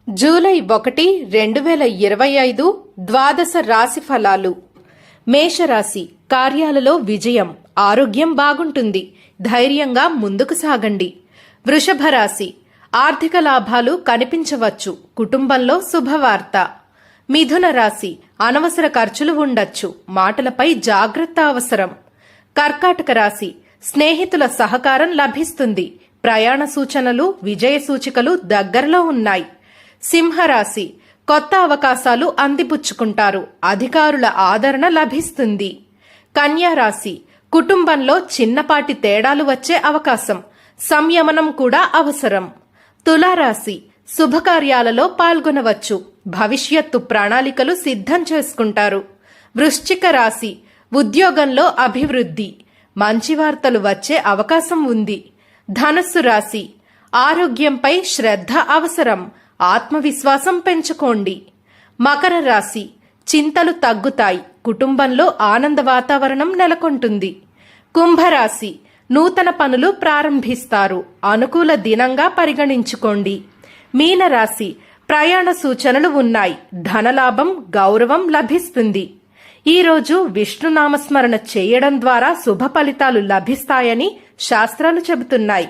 July 1, 2025 ద్వాదశ రాశి ఫలాలు. మేషరాశి. కార్యాలలో విజయం, ఆరోగ్యం బాగుంటుంది. ధైర్యంగా ముందుకు సాగండి. వృషభ రాశి. ఆర్థిక లాభాలు కనిపించవచ్చు. కుటుంబంలో శుభవార్త. మిథున రాశి. అనవసర ఖర్చులు ఉండొచ్చు. మాటలపై జాగ్రత్త అవసరం. కర్కాటక రాశి. స్నేహితుల సహకారం లభిస్తుంది. ప్రయాణ సూచనలు, విజయ సూచికలు దగ్గరలో ఉన్నాయి. సింహరాశి. కొత్త అవకాశాలు అందిపుచ్చుకుంటారు. అధికారుల ఆదరణ లభిస్తుంది. కన్యా రాశి. కుటుంబంలో చిన్నపాటి తేడాలు వచ్చే అవకాశం. సంయమనం కూడా అవసరం. తులారాశి. శుభకార్యాలలో పాల్గొనవచ్చు. భవిష్యత్తు ప్రణాళికలు సిద్ధం చేసుకుంటారు. వృశ్చిక రాశి. ఉద్యోగంలో అభివృద్ధి. మంచి వార్తలు వచ్చే అవకాశం ఉంది. ధనుస్సు రాశి. ఆరోగ్యంపై శ్రద్ధ అవసరం. ఆత్మవిశ్వాసం పెంచుకోండి. మకర రాశి. చింతలు తగ్గుతాయి. కుటుంబంలో ఆనంద వాతావరణం నెలకొంటుంది. కుంభరాశి. నూతన పనులు ప్రారంభిస్తారు. అనుకూల దినంగా పరిగణించుకోండి. మీనరాశి. ప్రయాణ సూచనలు ఉన్నాయి. ధనలాభం, గౌరవం లభిస్తుంది. ఈరోజు విష్ణునామస్మరణ చేయడం ద్వారా శుభ ఫలితాలు లభిస్తాయని శాస్త్రాలు చెబుతున్నాయి.